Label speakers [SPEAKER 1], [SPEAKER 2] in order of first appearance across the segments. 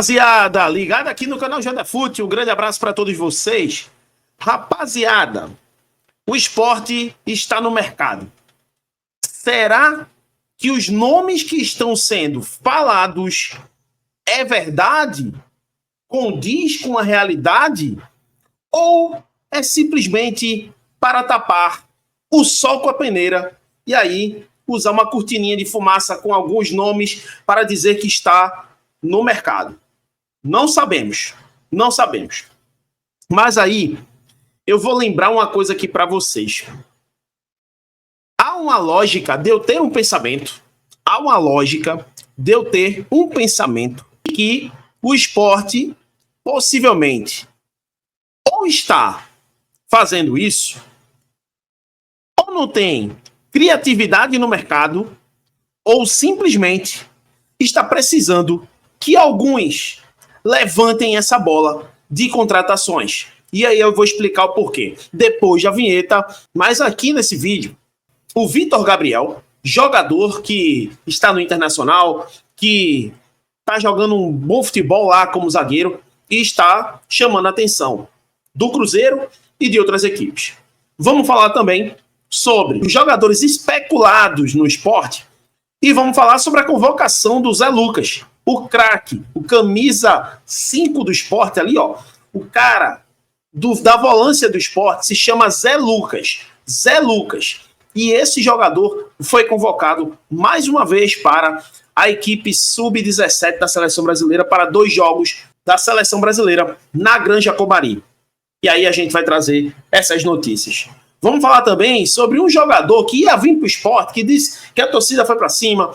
[SPEAKER 1] Rapaziada, ligado aqui no canal Jandefute, um grande abraço para todos vocês. Rapaziada, o esporte está no mercado. Será que os nomes que estão sendo falados é verdade? Condiz com a realidade? Ou é simplesmente para tapar o sol com a peneira e aí usar uma cortininha de fumaça com alguns nomes para dizer que está no mercado? Não sabemos, não sabemos. Mas aí eu vou lembrar uma coisa aqui para vocês. Há uma lógica de eu ter um pensamento, que o esporte possivelmente ou está fazendo isso, ou não tem criatividade no mercado, ou simplesmente está precisando que alguns levantem essa bola de contratações. E aí eu vou explicar o porquê depois da vinheta. Mas aqui nesse vídeo, o Vitor Gabriel, jogador que está no Internacional, que está jogando um bom futebol lá como zagueiro e está chamando a atenção do Cruzeiro e de outras equipes. Vamos falar também sobre os jogadores especulados no esporte e vamos falar sobre a convocação do Zé Lucas, o craque, o camisa 5 do esporte ali, ó. O cara da volância do esporte se chama Zé Lucas. Zé Lucas. E esse jogador foi convocado mais uma vez para a equipe sub-17 da Seleção Brasileira para 2 jogos da Seleção Brasileira na Granja Comari. E aí a gente vai trazer essas notícias. Vamos falar também sobre um jogador que ia vir para o esporte, que disse que a torcida foi para cima,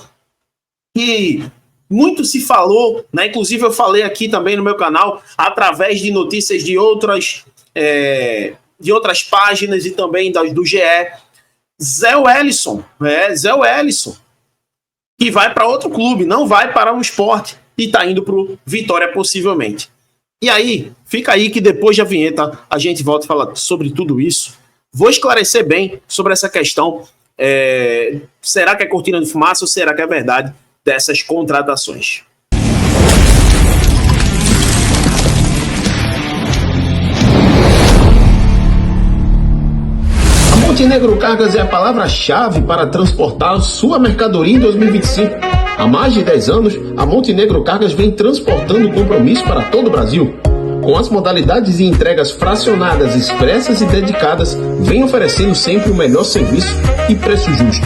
[SPEAKER 1] que muito se falou, né? Inclusive eu falei aqui também no meu canal, através de notícias de outras páginas e também do GE, Zé Wellison, que vai para outro clube, não vai para o esporte e está indo para o Vitória possivelmente. E aí, fica aí que depois da vinheta a gente volta a falar sobre tudo isso. Vou esclarecer bem sobre essa questão. Será que é cortina de fumaça ou será que é verdade dessas contratações?
[SPEAKER 2] A Montenegro Cargas é a palavra-chave para transportar sua mercadoria em 2025. Há mais de 10 anos, a Montenegro Cargas vem transportando compromisso para todo o Brasil. Com as modalidades de entregas fracionadas, expressas e dedicadas, vem oferecendo sempre o melhor serviço e preço justo.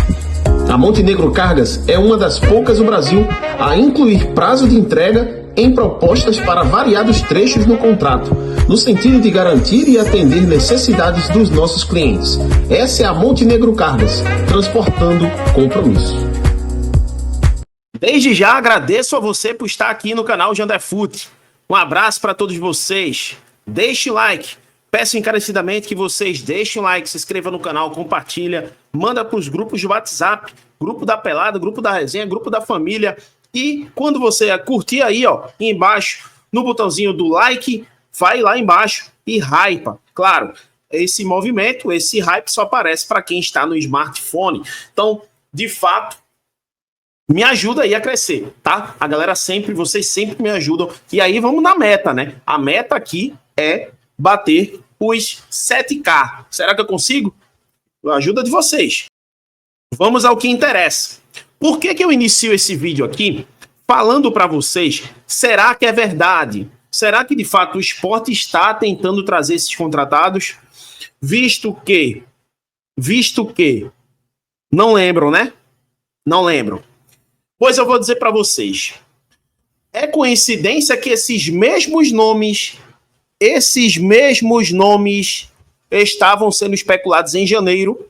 [SPEAKER 2] A Montenegro Cargas é uma das poucas do Brasil a incluir prazo de entrega em propostas para variados trechos no contrato, no sentido de garantir e atender necessidades dos nossos clientes. Essa é a Montenegro Cargas, transportando compromisso.
[SPEAKER 1] Desde já agradeço a você por estar aqui no canal Jandefute. Um abraço para todos vocês. Deixe o like. Peço encarecidamente que vocês deixem o like, se inscrevam no canal, compartilha, manda para os grupos de WhatsApp, grupo da pelada, grupo da resenha, grupo da família. E quando você curtir aí, ó, embaixo, no botãozinho do like, vai lá embaixo e hypa. Claro, esse movimento, esse hype só aparece para quem está no smartphone. Então, de fato, me ajuda aí a crescer, tá? A galera vocês sempre me ajudam. E aí vamos na meta, né? A meta aqui é bater os 7K. Será que eu consigo? Com a ajuda de vocês. Vamos ao que interessa. Por que eu inicio esse vídeo aqui falando para vocês? Será que é verdade? Será que de fato o esporte está tentando trazer esses contratados? Visto que não lembram, né? Não lembram. Pois eu vou dizer para vocês. É coincidência que esses mesmos nomes estavam sendo especulados em janeiro.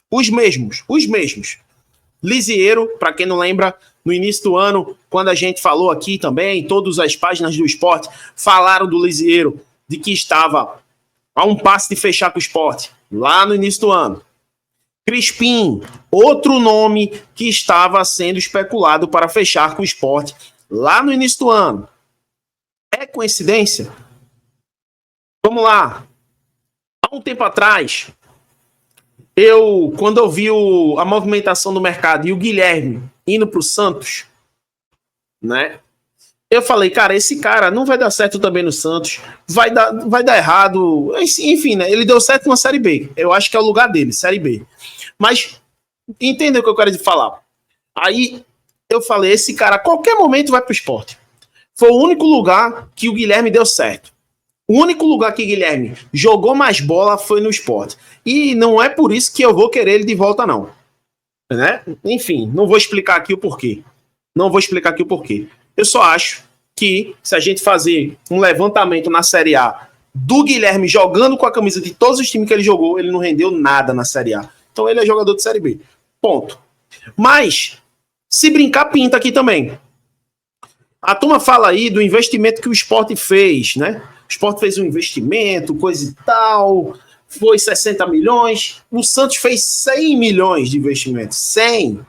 [SPEAKER 1] Os mesmos. Lisieiro, para quem não lembra, no início do ano, quando a gente falou aqui também, todas as páginas do esporte falaram do Lisieiro, de que estava a um passo de fechar com o esporte, lá no início do ano. Crispim, outro nome que estava sendo especulado para fechar com o esporte, lá no início do ano. É coincidência? Vamos lá. Há um tempo atrás, quando eu vi a movimentação do mercado e o Guilherme indo para o Santos, né? Eu falei, cara, esse cara não vai dar certo também no Santos, vai dar errado, enfim, né? Ele deu certo na Série B, eu acho que é o lugar dele, Série B. Mas, entendeu o que eu quero falar? Aí, eu falei, esse cara a qualquer momento vai pro Sport. Foi o único lugar que o Guilherme deu certo. O único lugar que o Guilherme jogou mais bola foi no Sport. E não é por isso que eu vou querer ele de volta, não. Né? Enfim, não vou explicar aqui o porquê. Eu só acho que se a gente fazer um levantamento na Série A do Guilherme jogando com a camisa de todos os times que ele jogou, ele não rendeu nada na Série A. Então ele é jogador de Série B. Ponto. Mas, se brincar, pinta aqui também. A turma fala aí do investimento que o Sport fez, né? O Sport fez um investimento, coisa e tal, foi 60 milhões. O Santos fez 100 milhões de investimento. 100.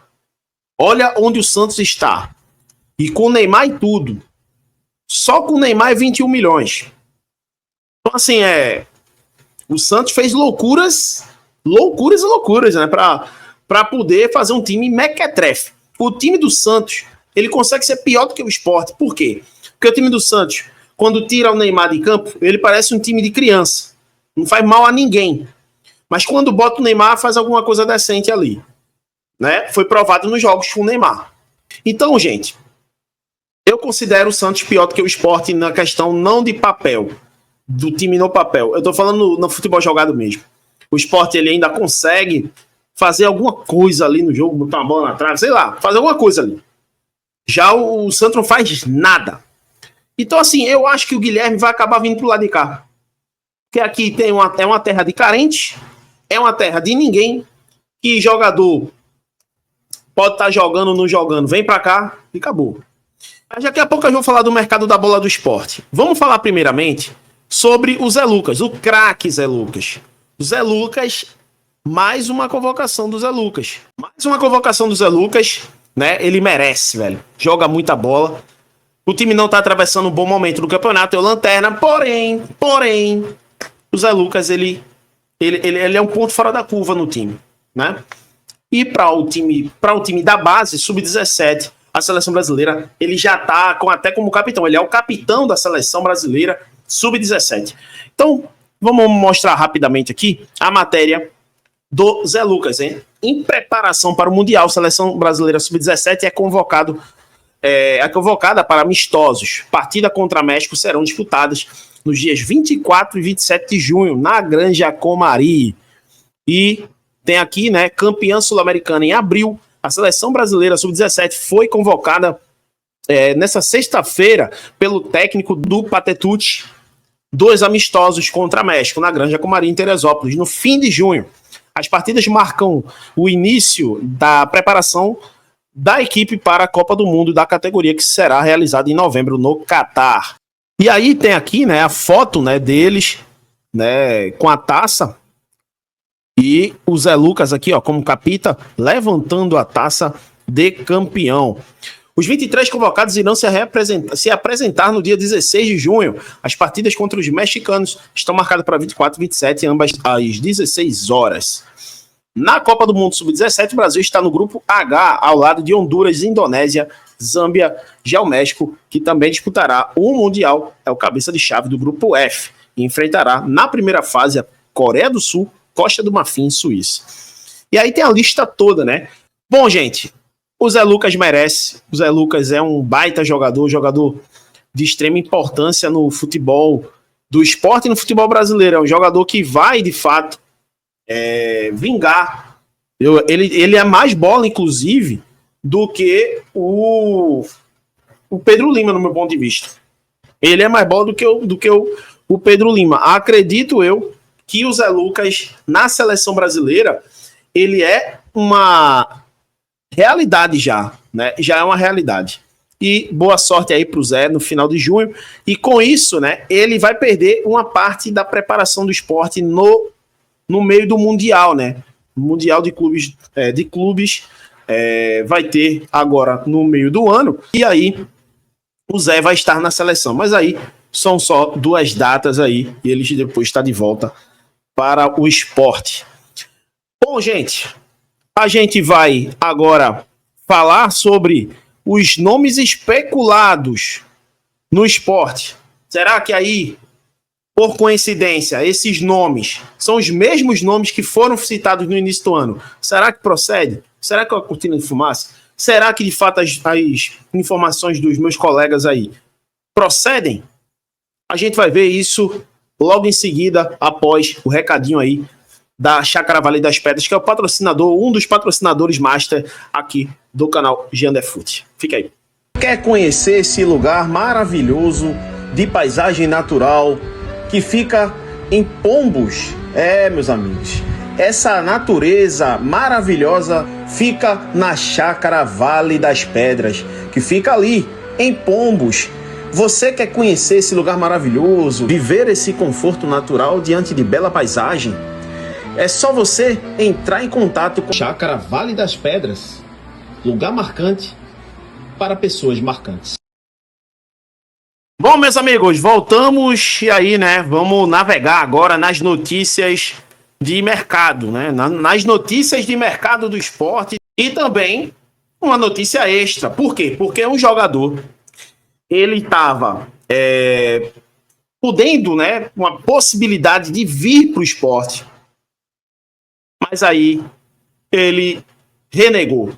[SPEAKER 1] Olha onde o Santos está. E com o Neymar e tudo. Só com o Neymar é 21 milhões. Então, assim, o Santos fez loucuras, né? Para poder fazer um time mequetrefe. O time do Santos, ele consegue ser pior do que o Sport. Por quê? Porque o time do Santos, quando tira o Neymar de campo, ele parece um time de criança. Não faz mal a ninguém. Mas quando bota o Neymar, faz alguma coisa decente ali. Né? Foi provado nos jogos com o Neymar. Então, gente, eu considero o Santos pior do que o Sport na questão não de papel, do time no papel. Eu tô falando no futebol jogado mesmo. O Sport, ele ainda consegue fazer alguma coisa ali no jogo, botar uma bola na trave, sei lá, fazer alguma coisa ali. Já o Santos não faz nada. Então, assim, eu acho que o Guilherme vai acabar vindo pro lado de cá. Porque aqui é uma terra de carentes, é uma terra de ninguém, que jogador pode estar jogando ou não jogando, vem pra cá e acabou. Mas daqui a pouco eu vou falar do mercado da bola do esporte. Vamos falar primeiramente sobre o Zé Lucas, o craque Zé Lucas. O Zé Lucas, mais uma convocação do Zé Lucas. Né? Ele merece, velho. Joga muita bola. O time não tá atravessando um bom momento no campeonato, é o lanterna, porém, o Zé Lucas, ele é um ponto fora da curva no time, né? E para o time da base, sub-17, a seleção brasileira, ele já tá até como capitão. Ele é o capitão da seleção brasileira sub-17. Então, vamos mostrar rapidamente aqui a matéria do Zé Lucas, hein? Em preparação para o Mundial, a seleção brasileira sub-17 é convocada para amistosos. Partida contra México serão disputadas nos dias 24 e 27 de junho, na Granja Comari. E tem aqui, né, campeã sul-americana em abril. A seleção brasileira sub-17 foi convocada nessa sexta-feira pelo técnico do Patetucci, 2 amistosos contra México, na Granja Comari, em Teresópolis, no fim de junho. As partidas marcam o início da preparação da equipe para a Copa do Mundo da categoria, que será realizada em novembro no Catar. E aí tem aqui, né, a foto, né, deles, né, com a taça, e o Zé Lucas aqui, ó, como capita, levantando a taça de campeão. Os 23 convocados irão se apresentar no dia 16 de junho. As partidas contra os mexicanos estão marcadas para 24 e 27, ambas às 16 horas. Na Copa do Mundo Sub-17, o Brasil está no grupo H, ao lado de Honduras, Indonésia, Zâmbia, já o México, que também disputará o Mundial, é o cabeça de chave do grupo F, e enfrentará na primeira fase a Coreia do Sul, Costa do Marfim e Suíça. E aí tem a lista toda, né? Bom, gente, o Zé Lucas merece. O Zé Lucas é um baita jogador de extrema importância no futebol do esporte e no futebol brasileiro. É um jogador que vai, de fato, vingar. Ele é mais bola, inclusive, do que o Pedro Lima, no meu ponto de vista. Ele é mais bola do que o Pedro Lima. Acredito eu que o Zé Lucas, na seleção brasileira, ele é uma realidade já, né? Já é uma realidade. E boa sorte aí pro Zé no final de junho. E com isso, né, ele vai perder uma parte da preparação do esporte no meio do Mundial, né? O Mundial de clubes, vai ter agora no meio do ano. E aí o Zé vai estar na seleção. Mas aí são só 2 datas aí. E ele depois está de volta para o esporte. Bom, gente, a gente vai agora falar sobre os nomes especulados no esporte. Será que aí, por coincidência, esses nomes são os mesmos nomes que foram citados no início do ano? Será que procede? Será que é uma cortina de fumaça? Será que, de fato, as informações dos meus colegas aí procedem? A gente vai ver isso logo em seguida, após o recadinho aí da Chácara Vale das Pedras, que é o patrocinador, um dos patrocinadores master aqui do canal Giandefute. Fica aí. Quer conhecer esse lugar maravilhoso de paisagem natural que fica em Pombos? Meus amigos, essa natureza maravilhosa fica na Chácara Vale das Pedras, que fica ali em Pombos. Você quer conhecer esse lugar maravilhoso, viver esse conforto natural diante de bela paisagem? É só você entrar em contato com Chácara Vale das Pedras, lugar marcante para pessoas marcantes. Bom, meus amigos, voltamos e aí, né? Vamos navegar agora nas notícias de mercado, né? Nas notícias de mercado do esporte e também uma notícia extra. Por quê? Porque um jogador, ele estava podendo, né? Uma possibilidade de vir para o esporte. Mas aí ele renegou.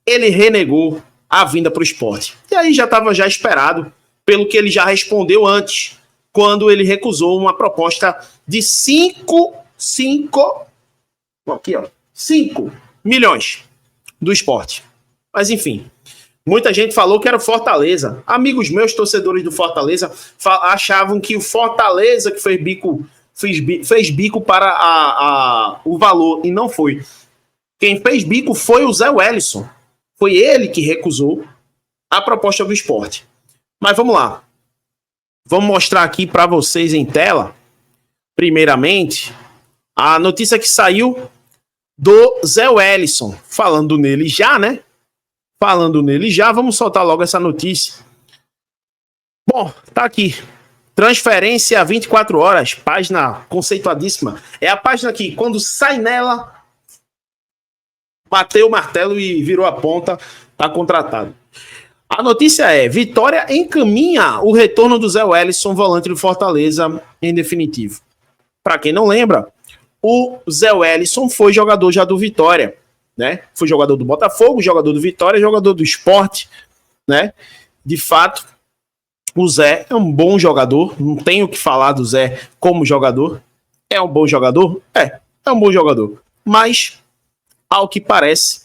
[SPEAKER 1] Ele renegou a vinda para o esporte. E aí já estava esperado, pelo que ele já respondeu antes, quando ele recusou uma proposta de 5 milhões do esporte. Mas enfim, muita gente falou que era o Fortaleza. Amigos meus, torcedores do Fortaleza, achavam que o Fortaleza que fez bico para o valor, e não foi. Quem fez bico foi o Zé Wellison. Foi ele que recusou a proposta do esporte. Mas vamos lá. Vamos mostrar aqui para vocês em tela, primeiramente, a notícia que saiu do Zé Wellison. Falando nele já, né? Falando nele já, vamos soltar logo essa notícia. Bom, tá aqui. Transferência 24 horas, página conceituadíssima. É a página que, quando sai nela, bateu o martelo e virou a ponta, tá contratado. A notícia é: Vitória encaminha o retorno do Zé Wellison, volante do Fortaleza, em definitivo. Para quem não lembra, o Zé Wellison foi jogador já do Vitória, né? Foi jogador do Botafogo, jogador do Vitória, jogador do Sport, né? De fato, o Zé é um bom jogador, não tenho o que falar do Zé como jogador. É um bom jogador? É um bom jogador. Mas, ao que parece,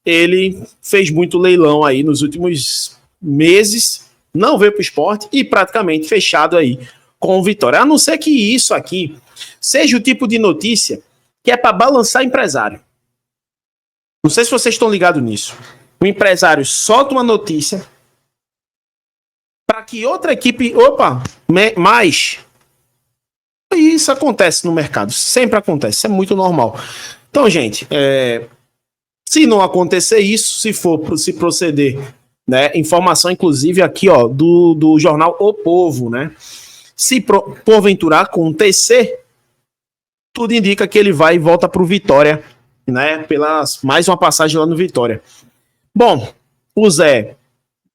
[SPEAKER 1] ele fez muito leilão aí nos últimos meses, não veio para o esporte e praticamente fechado aí com o Vitória. A não ser que isso aqui seja o tipo de notícia que é para balançar empresário. Não sei se vocês estão ligados nisso. O empresário solta uma notícia para que outra equipe... Mas isso acontece no mercado. Sempre acontece. Isso é muito normal. Então, gente, se não acontecer isso, se proceder, né? Informação, inclusive, aqui, ó, do jornal O Povo, né? Se porventura acontecer, tudo indica que ele vai e volta para o Vitória, né? Mais uma passagem lá no Vitória. Bom, o Zé...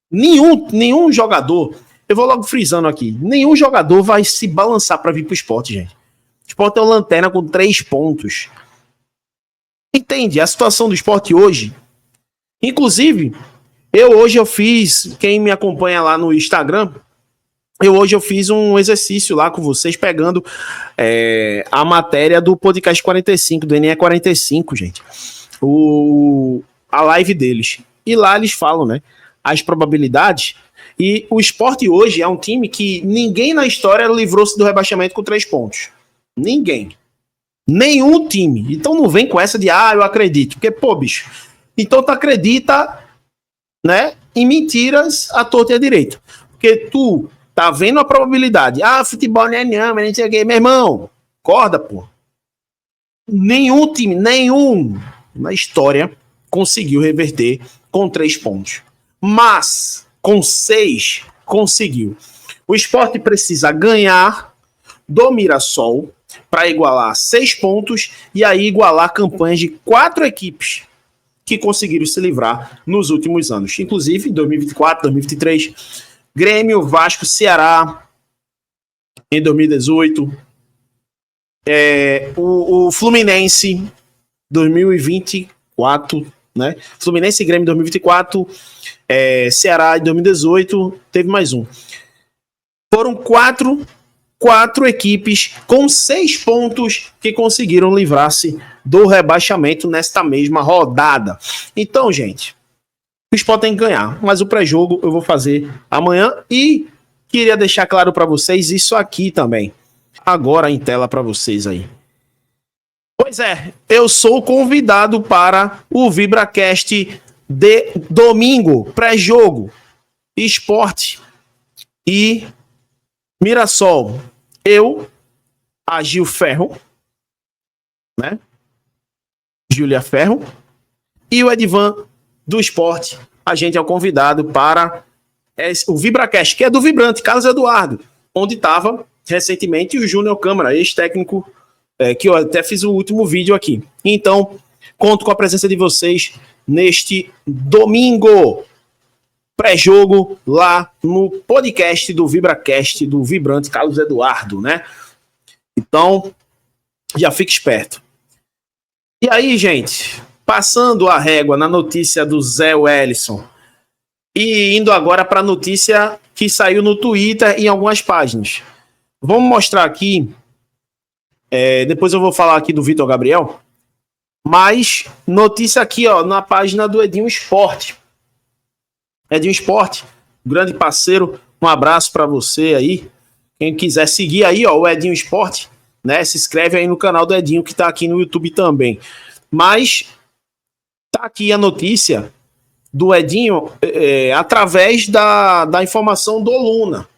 [SPEAKER 1] Nenhum jogador, eu vou logo frisando aqui, nenhum jogador vai se balançar para vir pro esporte, gente. O esporte é uma lanterna com 3 pontos. Entende? A situação do esporte hoje. Inclusive, eu fiz, quem me acompanha lá no Instagram, eu fiz um exercício lá com vocês, pegando a matéria do podcast 45, do NE 45, gente. A live deles. E lá eles falam, né? As probabilidades, e o Sport hoje é um time que ninguém na história livrou-se do rebaixamento com 3 pontos. Ninguém. Nenhum time. Então não vem com essa de, eu acredito. Porque, bicho, então tu acredita, né, em mentiras à torta e à direita. Porque tu tá vendo a probabilidade. Futebol não é mas não sei o quê. Meu irmão, acorda, pô. Nenhum time, na história conseguiu reverter com 3 pontos. Mas, com 6, conseguiu. O Sport precisa ganhar do Mirassol para igualar 6 pontos e aí igualar campanhas de 4 equipes que conseguiram se livrar nos últimos anos. Inclusive, em 2024, 2023, Grêmio, Vasco, Ceará em 2018. O Fluminense 2024, né? Fluminense e Grêmio 2024, Ceará em 2018, teve mais um. Foram quatro equipes com 6 pontos que conseguiram livrar-se do rebaixamento nesta mesma rodada. Então, gente, o Sport tem que ganhar, mas o pré-jogo eu vou fazer amanhã e queria deixar claro para vocês isso aqui também. Agora em tela para vocês aí. Pois é, eu sou convidado para o VibraCast de domingo, pré-jogo, Sport e Mirassol. Eu, a Gil Ferro, né? Júlia Ferro e o Edivan do Sport. A gente é o convidado para o VibraCast, que é do Vibrante, Carlos Eduardo, onde estava recentemente o Júnior Câmara, ex-técnico, que eu até fiz o último vídeo aqui. Então, conto com a presença de vocês neste domingo, pré-jogo, lá no podcast do VibraCast, do Vibrante Carlos Eduardo, né? Então, já fique esperto. E aí, gente, passando a régua na notícia do Zé Wellison e indo agora para a notícia que saiu no Twitter e em algumas páginas. Vamos mostrar aqui, depois eu vou falar aqui do Vitor Gabriel, mas notícia aqui, ó, na página do Edinho Esporte. Edinho Esporte, grande parceiro, um abraço para você aí. Quem quiser seguir aí, ó, o Edinho Esporte, né, se inscreve aí no canal do Edinho, que tá aqui no YouTube também. Mas tá aqui a notícia do Edinho através da informação do Luna.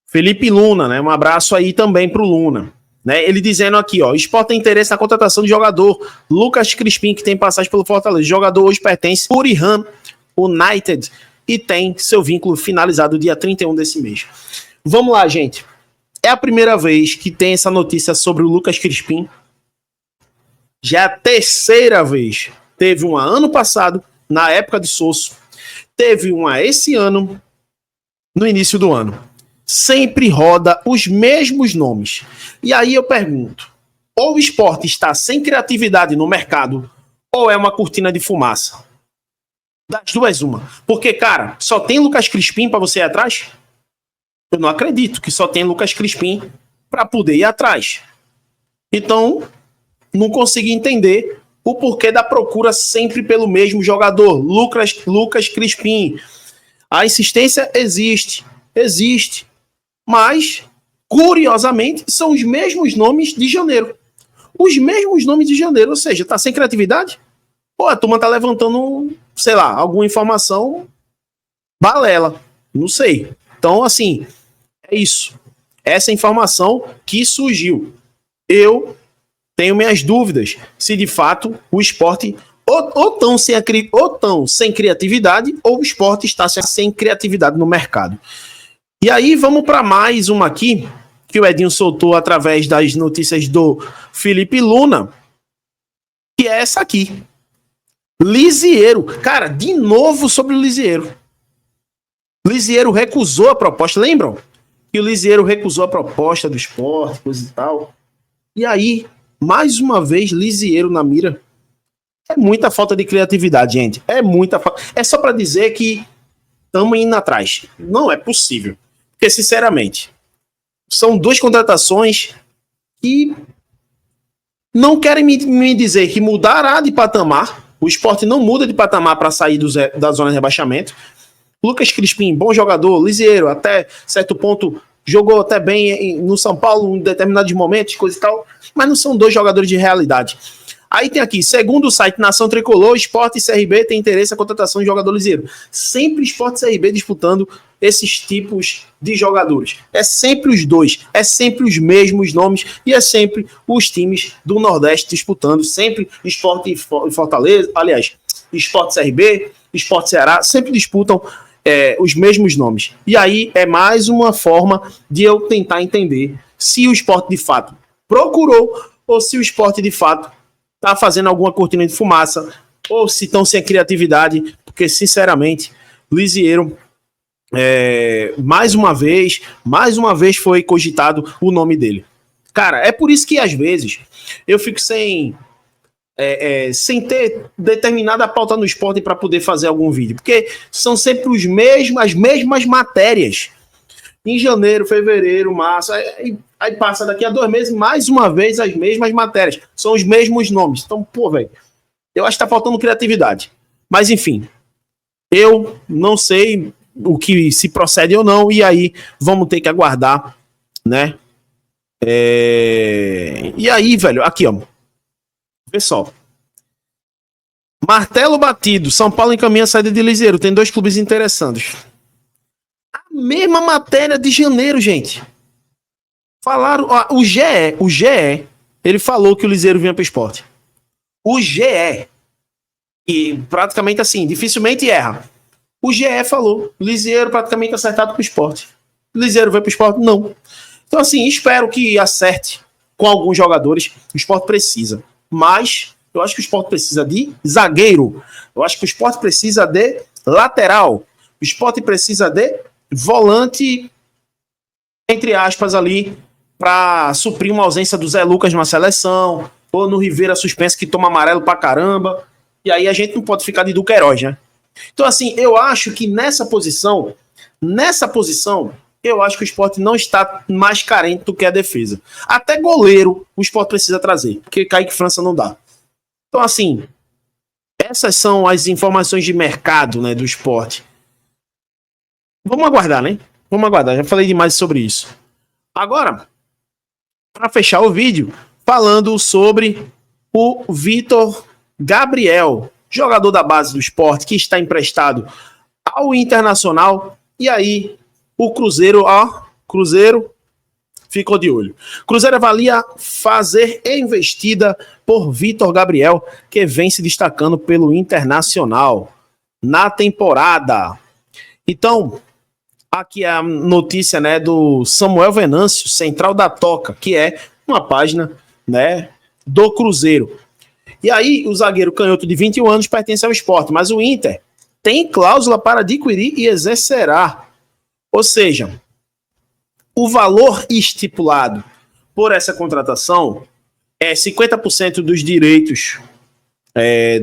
[SPEAKER 1] Felipe Luna, né? Um abraço aí também pro Luna. Né? Ele dizendo aqui, ó, o Sport tem interesse na contratação de jogador Lucas Crispim, que tem passagem pelo Fortaleza. O jogador hoje pertence ao Purihan United e tem seu vínculo finalizado dia 31 desse mês. Vamos lá, gente. É a primeira vez que tem essa notícia sobre o Lucas Crispim. Já é a terceira vez. Teve uma ano passado, na época de Sosso. Teve uma esse ano, no início do ano. Sempre roda os mesmos nomes. E aí eu pergunto, ou o Sport está sem criatividade no mercado, ou é uma cortina de fumaça? Das duas, uma. Porque, cara, só tem Lucas Crispim para você ir atrás? Eu não acredito que só tem Lucas Crispim para poder ir atrás. Então, não consigo entender o porquê da procura sempre pelo mesmo jogador, Lucas Crispim. A insistência existe, mas, curiosamente, são os mesmos nomes de janeiro. Os mesmos nomes de janeiro, ou seja, tá sem criatividade? Pô, a turma tá levantando, sei lá, alguma informação balela, não sei. Então, assim, é isso. Essa informação que surgiu. Eu tenho minhas dúvidas se de fato o Sport ou tão sem criatividade ou o Sport está sem criatividade no mercado. E aí vamos para mais uma aqui que o Edinho soltou através das notícias do Felipe Luna, que é essa aqui. Lisieiro. Cara, de novo sobre o Lisieiro. Lisieiro recusou a proposta, lembram? Que o Lisieiro recusou a proposta do Sport, coisa e tal. E aí, mais uma vez, Lisieiro na mira. É muita falta de criatividade, gente. É muita falta. É só para dizer que estamos indo atrás. Não é possível. Porque, sinceramente, são duas contratações que não querem me dizer que mudará de patamar. O Sport não muda de patamar para sair da zona de rebaixamento. Lucas Crispim, bom jogador. Lisieiro, até certo ponto, jogou até bem no São Paulo em determinados momentos, coisa e tal. Mas não são dois jogadores de realidade. Aí tem aqui, segundo o site Nação Tricolor, Sport e CRB tem interesse na contratação de jogador liseiro. Sempre Sport e CRB disputando esses tipos de jogadores. É sempre os dois, é sempre os mesmos nomes e é sempre os times do Nordeste disputando. Sempre Sport e Fortaleza, aliás, Sport e CRB, Sport e Ceará, sempre disputam os mesmos nomes. E aí é mais uma forma de eu tentar entender se o Sport de fato procurou ou se o Sport de fato tá fazendo alguma cortina de fumaça, ou se estão sem criatividade, porque, sinceramente, Lisieiro mais uma vez foi cogitado o nome dele. Cara, é por isso que às vezes eu fico sem ter determinada pauta no esporte para poder fazer algum vídeo, porque são sempre as mesmas matérias. Em janeiro, fevereiro, março, aí passa daqui a 2 meses, mais uma vez as mesmas matérias, são os mesmos nomes. Então, pô, velho, eu acho que tá faltando criatividade. Mas, enfim, eu não sei o que se procede ou não, e aí vamos ter que aguardar, né? E aí, velho, aqui, ó. Pessoal, martelo batido, São Paulo encaminha a saída de Liseiro, tem 2 clubes interessando. A mesma matéria de janeiro, gente. Falaram, ó, o GE, ele falou que o Liseiro vinha para o esporte. O GE, e praticamente assim, dificilmente erra. O GE falou, Liseiro praticamente acertado para o esporte. Liseiro vai para o esporte? Não. Então, assim, espero que acerte com alguns jogadores. O esporte precisa. Mas eu acho que o esporte precisa de zagueiro. Eu acho que o esporte precisa de lateral. O esporte precisa de volante, entre aspas, ali, para suprir uma ausência do Zé Lucas numa seleção, ou no Rivera suspenso que toma amarelo pra caramba. E aí a gente não pode ficar de Duqueiroz, né? Então, assim, eu acho que nessa posição, eu acho que o esporte não está mais carente do que a defesa. Até goleiro o esporte precisa trazer, porque Kaique França não dá. Então, assim, essas são as informações de mercado, né, do esporte. Vamos aguardar, né? Vamos aguardar, já falei demais sobre isso. Agora, para fechar o vídeo, falando sobre o Vitor Gabriel, jogador da base do esporte, que está emprestado ao Internacional. E aí, o Cruzeiro ficou de olho. Cruzeiro avalia fazer investida por Vitor Gabriel, que vem se destacando pelo Internacional na temporada. Então, aqui é a notícia, né, do Samuel Venâncio, Central da Toca, que é uma página, né, do Cruzeiro. E aí, o zagueiro canhoto de 21 anos pertence ao esporte, mas o Inter tem cláusula para adquirir e exercerá. Ou seja, o valor estipulado por essa contratação é 50% dos direitos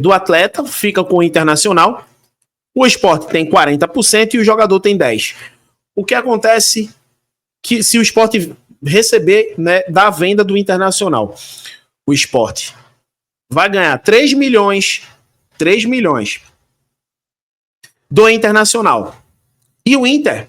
[SPEAKER 1] do atleta, fica com o Internacional, o esporte tem 40% e o jogador tem 10%. O que acontece que se o esporte receber, né, da venda do Internacional, o esporte vai ganhar 3 milhões do Internacional. E o Inter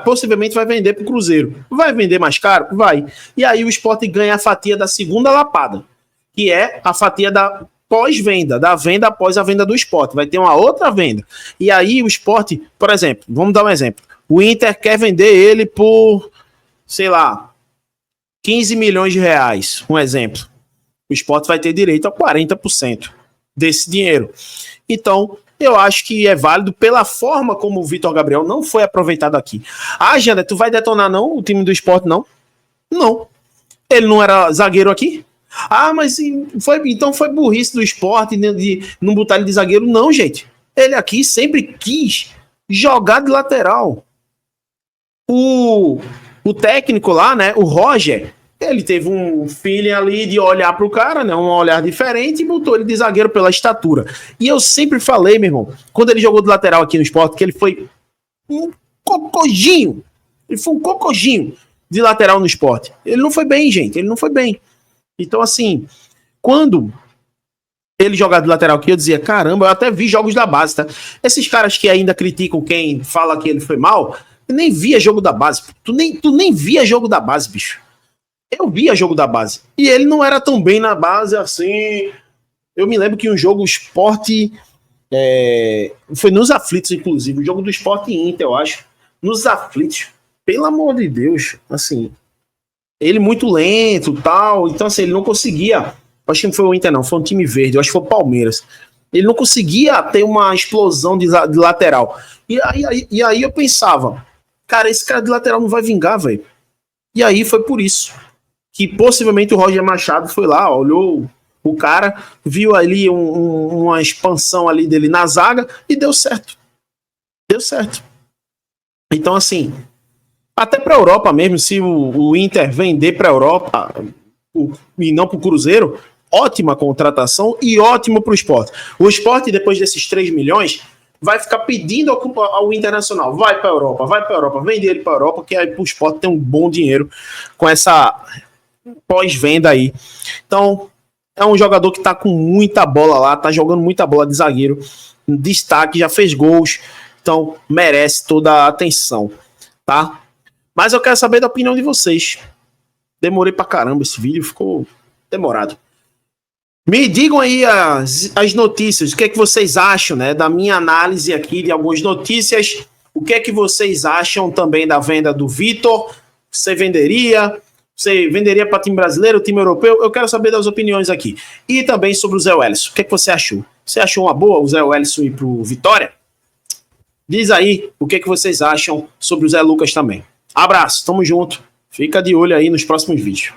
[SPEAKER 1] possivelmente vai vender para o Cruzeiro. Vai vender mais caro? Vai. E aí o esporte ganha a fatia da segunda lapada, que é a fatia da pós-venda, da venda após a venda do esporte. Vai ter uma outra venda. E aí o esporte, por exemplo, vamos dar um exemplo. O Inter quer vender ele por, sei lá, 15 milhões de reais, um exemplo. O esporte vai ter direito a 40% desse dinheiro. Então, eu acho que é válido pela forma como o Vitor Gabriel não foi aproveitado aqui. Ah, Jana, tu vai detonar não o time do esporte, não? Não. Ele não era zagueiro aqui? Ah, mas então foi burrice do esporte de não botar ele de zagueiro? Não, gente. Ele aqui sempre quis jogar de lateral. O técnico lá, né, o Roger, ele teve um feeling ali de olhar pro cara, né, um olhar diferente e botou ele de zagueiro pela estatura. E eu sempre falei, meu irmão, quando ele jogou de lateral aqui no esporte, que ele foi um cocojinho. Ele foi um cocojinho de lateral no esporte. Ele não foi bem, gente, ele não foi bem. Então, assim, quando ele jogava de lateral aqui, eu dizia, caramba, eu até vi jogos da base, tá? Esses caras que ainda criticam quem fala que ele foi mal, eu nem via jogo da base. Tu nem via jogo da base, bicho. Eu via jogo da base. E ele não era tão bem na base assim. Eu me lembro que um jogo, o Sport... foi nos aflitos, inclusive. O jogo do Sport Inter, eu acho. Nos aflitos. Pelo amor de Deus. Assim, ele muito lento e tal. Então, assim, ele não conseguia... Acho que não foi o Inter, não. Foi um time verde. Eu acho que foi o Palmeiras. Ele não conseguia ter uma explosão de lateral. E aí eu pensava, cara, esse cara de lateral não vai vingar, velho. E aí foi por isso que possivelmente o Roger Machado foi lá, olhou o cara, viu ali uma expansão ali dele na zaga e deu certo. Deu certo. Então, assim, até para a Europa mesmo, se o Inter vender para a Europa e não para o Cruzeiro, ótima contratação e ótimo para o Sport. O Sport, depois desses 3 milhões, vai ficar pedindo ao Internacional, vai para a Europa, vende ele para a Europa, que aí o Sport tem um bom dinheiro com essa pós-venda aí. Então, é um jogador que tá com muita bola lá, tá jogando muita bola de zagueiro, destaque, já fez gols, então merece toda a atenção, tá? Mas eu quero saber da opinião de vocês. Demorei pra caramba esse vídeo, ficou demorado. Me digam aí as notícias, o que é que vocês acham, né, da minha análise aqui de algumas notícias, o que é que vocês acham também da venda do Vitor, você venderia para time brasileiro, time europeu? Eu quero saber das opiniões aqui. E também sobre o Zé Wellison, o que é que você achou? Você achou uma boa o Zé Wellison ir pro Vitória? Diz aí o que é que vocês acham sobre o Zé Lucas também. Abraço, tamo junto, fica de olho aí nos próximos vídeos.